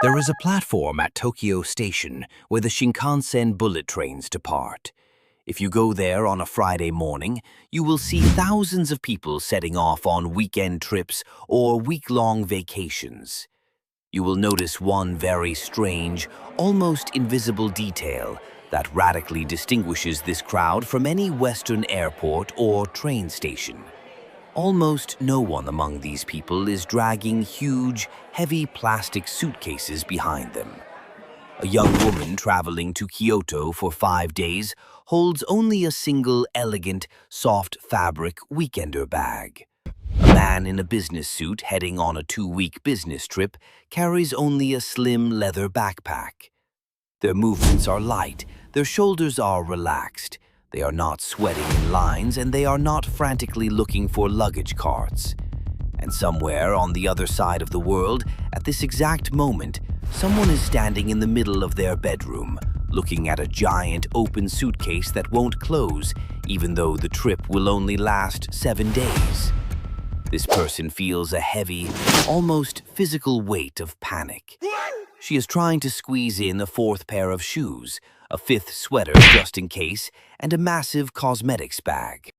There is a platform at Tokyo Station where the Shinkansen bullet trains depart. If you go there on a Friday morning, you will see thousands of people setting off on weekend trips or week-long vacations. You will notice one very strange, almost invisible detail that radically distinguishes this crowd from any Western airport or train station. Almost no one among these people is dragging huge, heavy plastic suitcases behind them. A young woman traveling to Kyoto for 5 days holds only a single elegant, soft fabric weekender bag. A man in a business suit heading on a 2-week business trip carries only a slim leather backpack. Their movements are light, their shoulders are relaxed. They are not sweating in lines, and they are not frantically looking for luggage carts. And somewhere on the other side of the world, at this exact moment, someone is standing in the middle of their bedroom, looking at a giant open suitcase that won't close, even though the trip will only last 7 days. This person feels a heavy, almost physical weight of panic. She is trying to squeeze in a 4th pair of shoes, a 5th sweater just in case, and a massive cosmetics bag.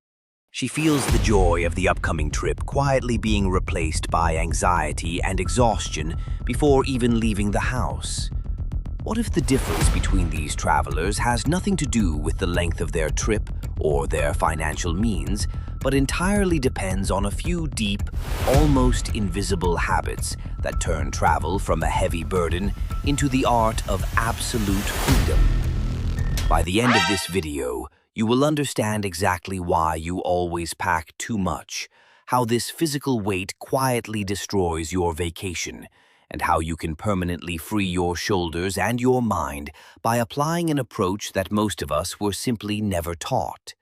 She feels the joy of the upcoming trip quietly being replaced by anxiety and exhaustion before even leaving the house. What if the difference between these travelers has nothing to do with the length of their trip or their financial means, but entirely depends on a few deep, almost invisible habits that turn travel from a heavy burden into the art of absolute freedom? By the end of this video, you will understand exactly why you always pack too much, how this physical weight quietly destroys your vacation, and how you can permanently free your shoulders and your mind by applying an approach that most of us were simply never taught.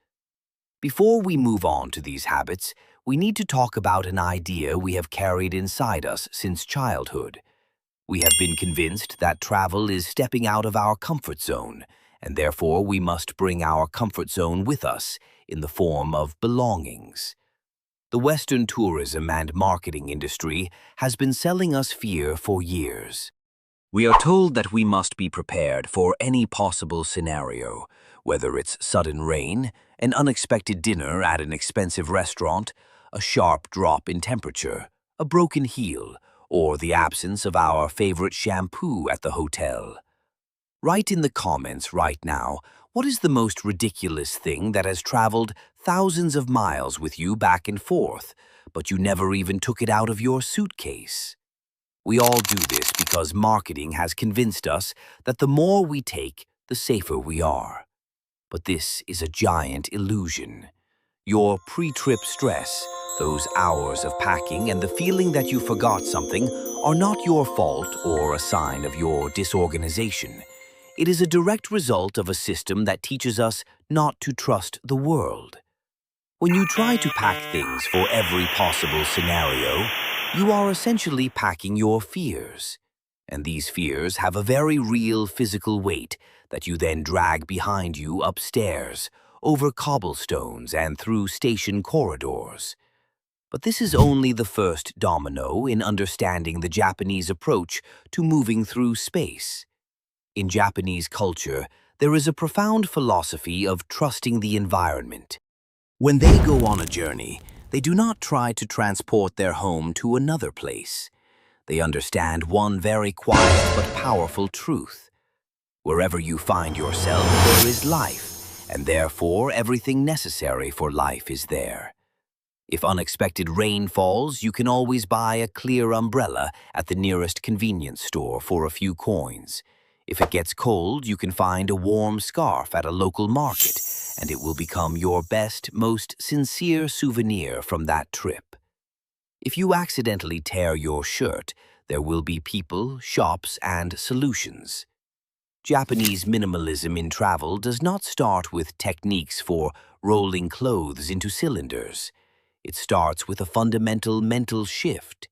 Before we move on to these habits, we need to talk about an idea we have carried inside us since childhood. We have been convinced that travel is stepping out of our comfort zone, and therefore we must bring our comfort zone with us in the form of belongings. The Western tourism and marketing industry has been selling us fear for years. We are told that we must be prepared for any possible scenario, whether it's sudden rain, an unexpected dinner at an expensive restaurant, a sharp drop in temperature, a broken heel, or the absence of our favorite shampoo at the hotel. Write in the comments right now, what is the most ridiculous thing that has traveled thousands of miles with you back and forth, but you never even took it out of your suitcase? We all do this because marketing has convinced us that the more we take, the safer we are. But this is a giant illusion. Your pre-trip stress, those hours of packing, and the feeling that you forgot something are not your fault or a sign of your disorganization. It is a direct result of a system that teaches us not to trust the world. When you try to pack things for every possible scenario, you are essentially packing your fears. And these fears have a very real physical weight that you then drag behind you upstairs, over cobblestones and through station corridors. But this is only the first domino in understanding the Japanese approach to moving through space. In Japanese culture, there is a profound philosophy of trusting the environment. When they go on a journey, they do not try to transport their home to another place. They understand one very quiet but powerful truth. Wherever you find yourself, there is life, and therefore everything necessary for life is there. If unexpected rain falls, you can always buy a clear umbrella at the nearest convenience store for a few coins. If it gets cold, you can find a warm scarf at a local market, and it will become your best, most sincere souvenir from that trip. If you accidentally tear your shirt, there will be people, shops, and solutions. Japanese minimalism in travel does not start with techniques for rolling clothes into cylinders. It starts with a fundamental mental shift.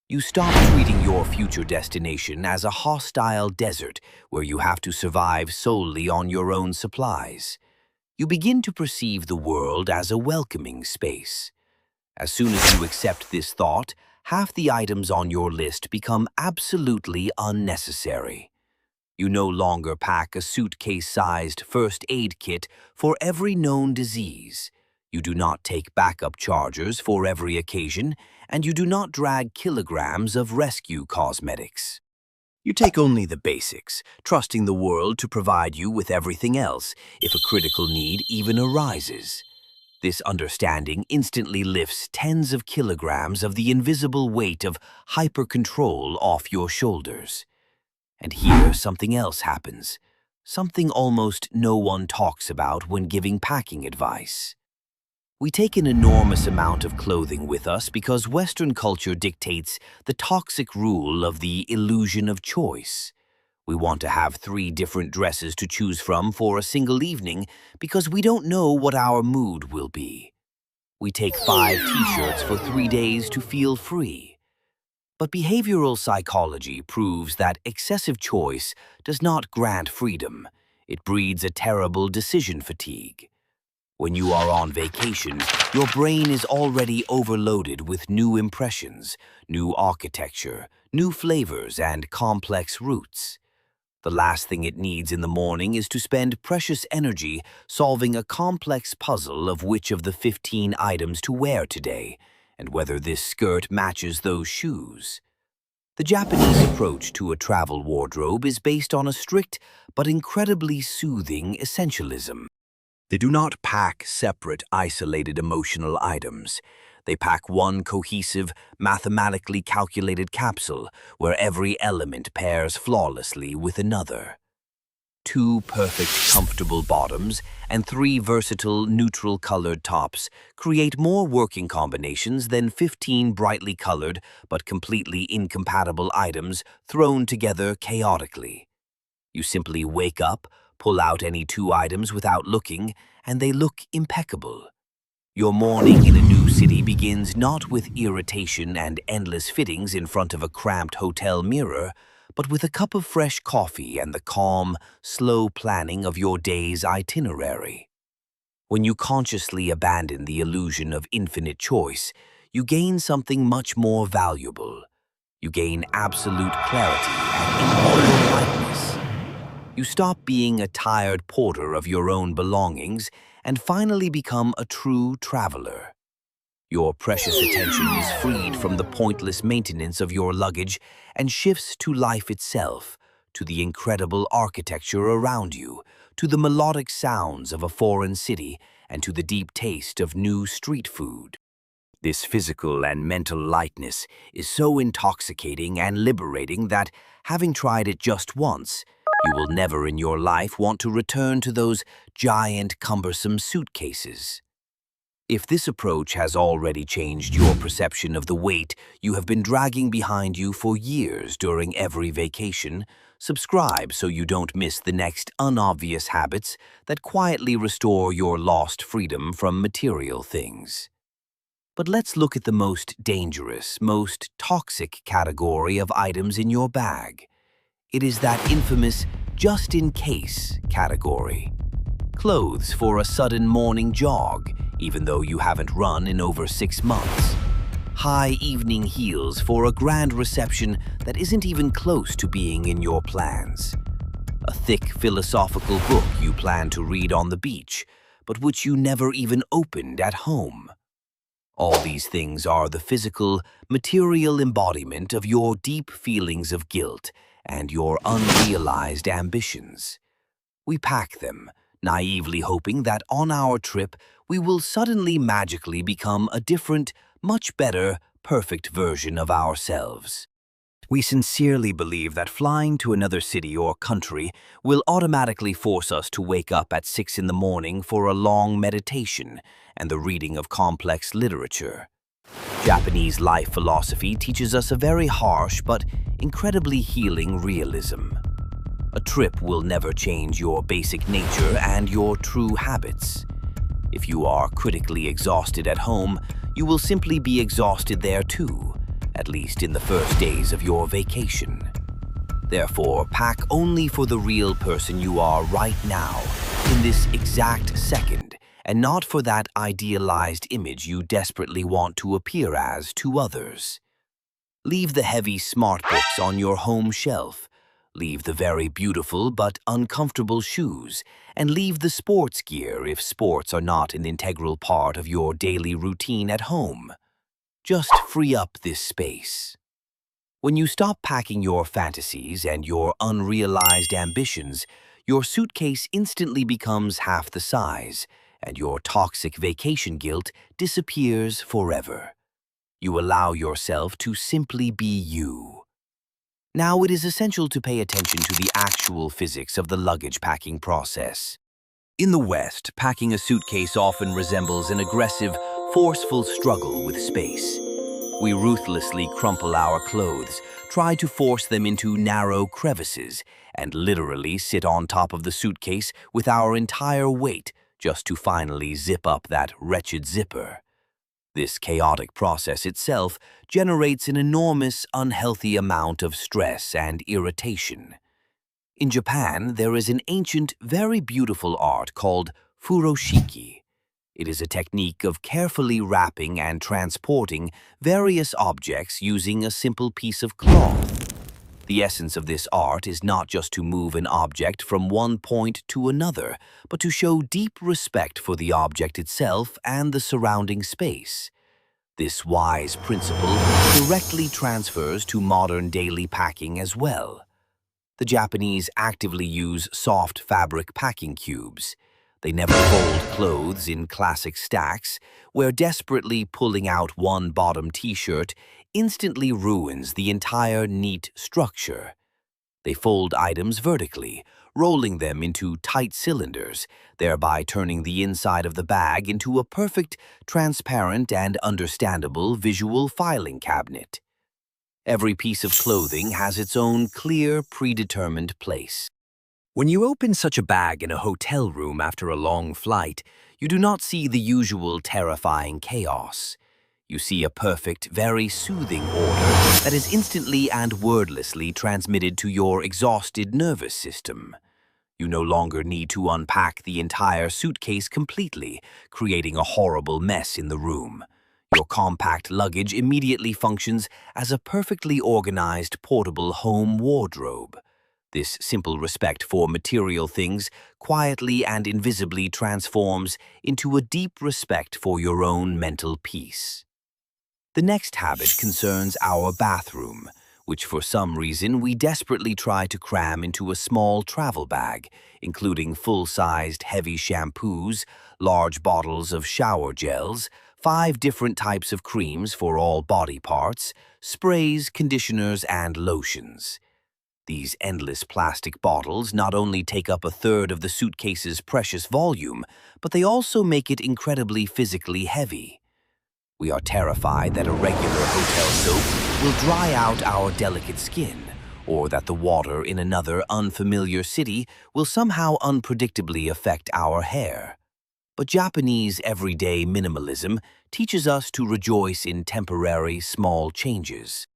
You stop treating your future destination as a hostile desert where you have to survive solely on your own supplies. You begin to perceive the world as a welcoming space. As soon as you accept this thought, half the items on your list become absolutely unnecessary. You no longer pack a suitcase-sized first aid kit for every known disease. You do not take backup chargers for every occasion, and you do not drag kilograms of rescue cosmetics. You take only the basics, trusting the world to provide you with everything else if a critical need even arises. This understanding instantly lifts tens of kilograms of the invisible weight of hyper-control off your shoulders. And here something else happens, something almost no one talks about when giving packing advice. We take an enormous amount of clothing with us because Western culture dictates the toxic rule of the illusion of choice. We want to have 3 different dresses to choose from for a single evening because we don't know what our mood will be. We take 5 t-shirts for 3 days to feel free. But behavioral psychology proves that excessive choice does not grant freedom. It breeds a terrible decision fatigue. When you are on vacation, your brain is already overloaded with new impressions, new architecture, new flavors, and complex routes. The last thing it needs in the morning is to spend precious energy solving a complex puzzle of which of the 15 items to wear today, and whether this skirt matches those shoes. The Japanese approach to a travel wardrobe is based on a strict but incredibly soothing essentialism. They do not pack separate, isolated emotional items. They pack one cohesive, mathematically calculated capsule where every element pairs flawlessly with another. 2 perfect, comfortable bottoms and 3 versatile, neutral-colored tops create more working combinations than 15 brightly colored but completely incompatible items thrown together chaotically. You simply wake up, pull out any 2 items without looking, and they look impeccable. Your morning in a new city begins not with irritation and endless fittings in front of a cramped hotel mirror, but with a cup of fresh coffee and the calm, slow planning of your day's itinerary. When you consciously abandon the illusion of infinite choice, you gain something much more valuable. You gain absolute clarity and immortal lightness. You stop being a tired porter of your own belongings and finally become a true traveler. Your precious attention is freed from the pointless maintenance of your luggage and shifts to life itself, to the incredible architecture around you, to the melodic sounds of a foreign city, and to the deep taste of new street food. This physical and mental lightness is so intoxicating and liberating that, having tried it just once, you will never in your life want to return to those giant, cumbersome suitcases. If this approach has already changed your perception of the weight you have been dragging behind you for years during every vacation, subscribe so you don't miss the next unobvious habits that quietly restore your lost freedom from material things. But let's look at the most dangerous, most toxic category of items in your bag. It is that infamous just-in-case category. Clothes for a sudden morning jog, even though you haven't run in over 6 months. High evening heels for a grand reception that isn't even close to being in your plans. A thick philosophical book you plan to read on the beach, but which you never even opened at home. All these things are the physical, material embodiment of your deep feelings of guilt and your unrealized ambitions. We pack them, naively hoping that on our trip we will suddenly magically become a different, much better, perfect version of ourselves. We sincerely believe that flying to another city or country will automatically force us to wake up at 6 in the morning for a long meditation and the reading of complex literature. Japanese life philosophy teaches us a very harsh but incredibly healing realism. A trip will never change your basic nature and your true habits. If you are critically exhausted at home, you will simply be exhausted there too, at least in the first days of your vacation. Therefore, pack only for the real person you are right now, in this exact second, and not for that idealized image you desperately want to appear as to others. Leave the heavy smart books on your home shelf. Leave the very beautiful but uncomfortable shoes, and leave the sports gear if sports are not an integral part of your daily routine at home. Just free up this space. When you stop packing your fantasies and your unrealized ambitions, your suitcase instantly becomes half the size, and your toxic vacation guilt disappears forever. You allow yourself to simply be you. Now, it is essential to pay attention to the actual physics of the luggage packing process. In the West, packing a suitcase often resembles an aggressive, forceful struggle with space. We ruthlessly crumple our clothes, try to force them into narrow crevices, and literally sit on top of the suitcase with our entire weight just to finally zip up that wretched zipper. This chaotic process itself generates an enormous, unhealthy amount of stress and irritation. In Japan, there is an ancient, very beautiful art called furoshiki. It is a technique of carefully wrapping and transporting various objects using a simple piece of cloth. The essence of this art is not just to move an object from one point to another, but to show deep respect for the object itself and the surrounding space. This wise principle directly transfers to modern daily packing as well. The Japanese actively use soft fabric packing cubes. They never fold clothes in classic stacks, where desperately pulling out one bottom t-shirt instantly ruins the entire neat structure. They fold items vertically, rolling them into tight cylinders, thereby turning the inside of the bag into a perfect, transparent, and understandable visual filing cabinet. Every piece of clothing has its own clear, predetermined place. When you open such a bag in a hotel room after a long flight, you do not see the usual terrifying chaos. You see a perfect, very soothing order that is instantly and wordlessly transmitted to your exhausted nervous system. You no longer need to unpack the entire suitcase completely, creating a horrible mess in the room. Your compact luggage immediately functions as a perfectly organized portable home wardrobe. This simple respect for material things quietly and invisibly transforms into a deep respect for your own mental peace. The next habit concerns our bathroom, which for some reason we desperately try to cram into a small travel bag, including full-sized heavy shampoos, large bottles of shower gels, 5 different types of creams for all body parts, sprays, conditioners, and lotions. These endless plastic bottles not only take up a third of the suitcase's precious volume, but they also make it incredibly physically heavy. We are terrified that a regular hotel soap will dry out our delicate skin, or that the water in another unfamiliar city will somehow unpredictably affect our hair. But Japanese everyday minimalism teaches us to rejoice in temporary, small changes.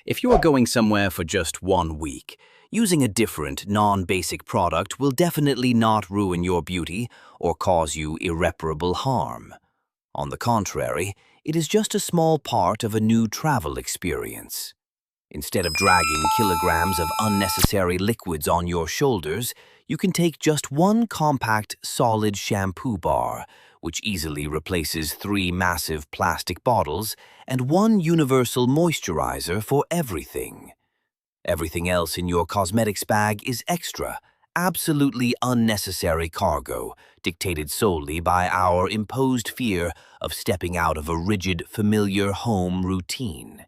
If you are going somewhere for just 1 week, using a different, non-basic product will definitely not ruin your beauty or cause you irreparable harm. On the contrary, it is just a small part of a new travel experience. Instead of dragging kilograms of unnecessary liquids on your shoulders, you can take just one compact, solid shampoo bar, which easily replaces 3 massive plastic bottles, and one universal moisturizer for everything. Everything else in your cosmetics bag is extra, absolutely unnecessary cargo, dictated solely by our imposed fear of stepping out of a rigid, familiar home routine.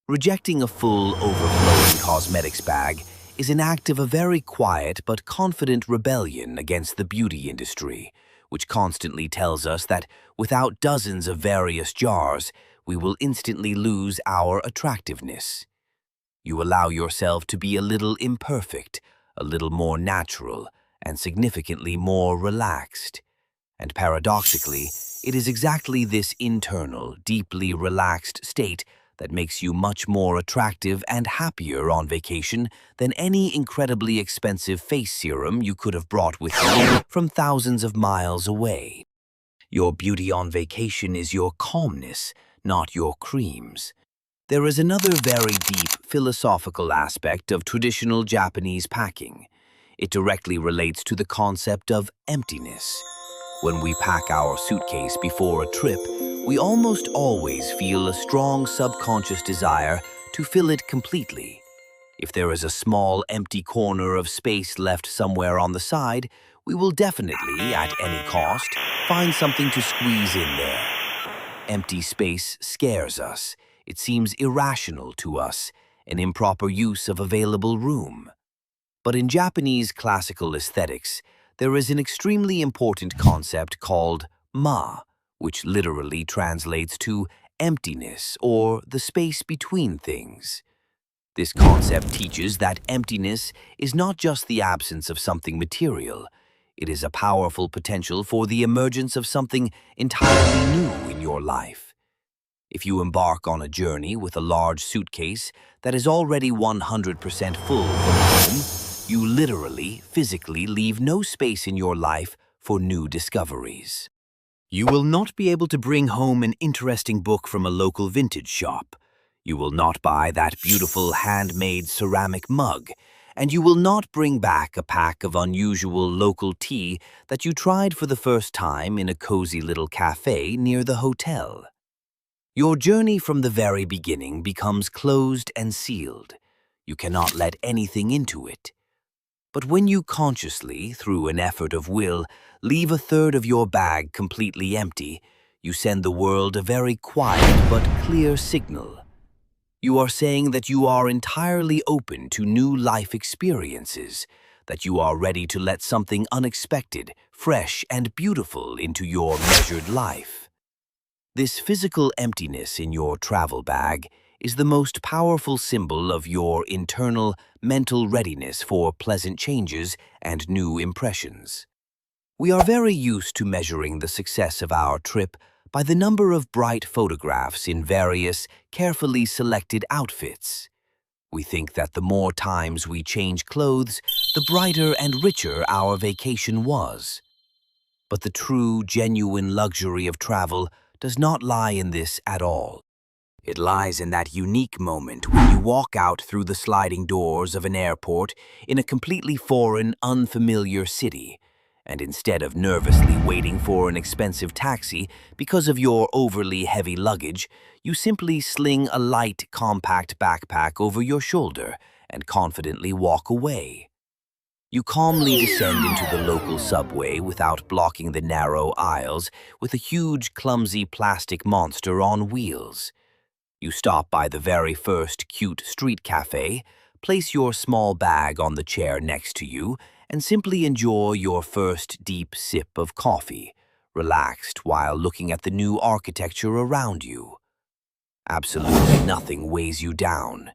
Rejecting a full, overflowing cosmetics bag is an act of a very quiet but confident rebellion against the beauty industry, which constantly tells us that without dozens of various jars, we will instantly lose our attractiveness. You allow yourself to be a little imperfect, a little more natural, and significantly more relaxed. And paradoxically, it is exactly this internal, deeply relaxed state that makes you much more attractive and happier on vacation than any incredibly expensive face serum you could have brought with you from thousands of miles away. Your beauty on vacation is your calmness, not your creams. There is another very deep philosophical aspect of traditional Japanese packing. It directly relates to the concept of emptiness. When we pack our suitcase before a trip, we almost always feel a strong subconscious desire to fill it completely. If there is a small empty corner of space left somewhere on the side, we will definitely, at any cost, find something to squeeze in there. Empty space scares us. It seems irrational to us, an improper use of available room. But in Japanese classical aesthetics, there is an extremely important concept called ma, which literally translates to emptiness or the space between things. This concept teaches that emptiness is not just the absence of something material. It is a powerful potential for the emergence of something entirely new in your life. If you embark on a journey with a large suitcase that is already 100% full from home, you literally, physically leave no space in your life for new discoveries. You will not be able to bring home an interesting book from a local vintage shop. You will not buy that beautiful handmade ceramic mug, and you will not bring back a pack of unusual local tea that you tried for the first time in a cozy little cafe near the hotel. Your journey from the very beginning becomes closed and sealed. You cannot let anything into it. But when you consciously, through an effort of will, leave a third of your bag completely empty, you send the world a very quiet but clear signal. You are saying that you are entirely open to new life experiences, that you are ready to let something unexpected, fresh, and beautiful into your measured life. This physical emptiness in your travel bag is the most powerful symbol of your internal mental readiness for pleasant changes and new impressions. We are very used to measuring the success of our trip by the number of bright photographs in various, carefully selected outfits. We think that the more times we change clothes, the brighter and richer our vacation was. But the true, genuine luxury of travel does not lie in this at all. It lies in that unique moment when you walk out through the sliding doors of an airport in a completely foreign, unfamiliar city, and instead of nervously waiting for an expensive taxi because of your overly heavy luggage, you simply sling a light, compact backpack over your shoulder and confidently walk away. You calmly descend into the local subway without blocking the narrow aisles with a huge, clumsy plastic monster on wheels. You stop by the very first cute street cafe, place your small bag on the chair next to you, and simply enjoy your first deep sip of coffee, relaxed while looking at the new architecture around you. Absolutely nothing weighs you down.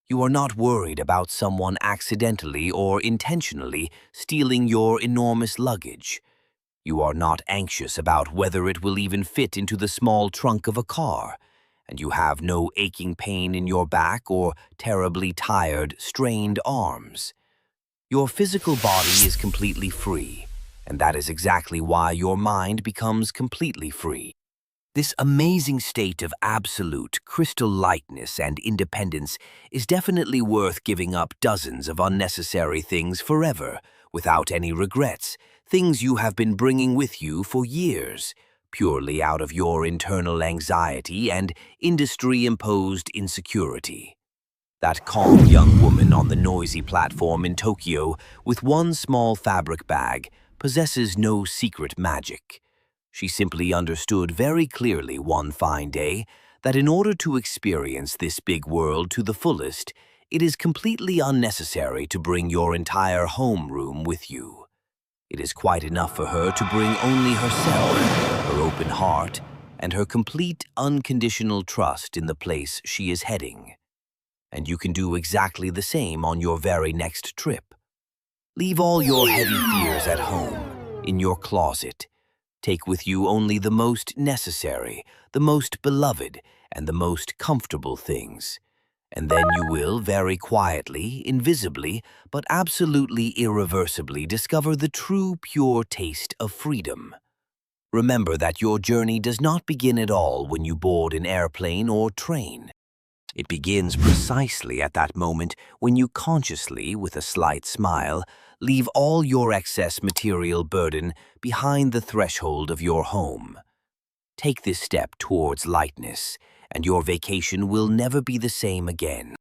You are not worried about someone accidentally or intentionally stealing your enormous luggage. You are not anxious about whether it will even fit into the small trunk of a car, and you have no aching pain in your back or terribly tired, strained arms. Your physical body is completely free, and that is exactly why your mind becomes completely free. This amazing state of absolute crystal lightness and independence is definitely worth giving up dozens of unnecessary things forever, without any regrets, things you have been bringing with you for years, purely out of your internal anxiety and industry-imposed insecurity. That calm young woman on the noisy platform in Tokyo with one small fabric bag possesses no secret magic. She simply understood very clearly one fine day that in order to experience this big world to the fullest, it is completely unnecessary to bring your entire homeroom with you. It is quite enough for her to bring only herself, her open heart, and her complete, unconditional trust in the place she is heading. And you can do exactly the same on your very next trip. Leave all your heavy fears at home, in your closet. Take with you only the most necessary, the most beloved, and the most comfortable things. And then you will very quietly, invisibly, but absolutely irreversibly discover the true, pure taste of freedom. Remember that your journey does not begin at all when you board an airplane or train. It begins precisely at that moment when you consciously, with a slight smile, leave all your excess material burden behind the threshold of your home. Take this step towards lightness, and your vacation will never be the same again.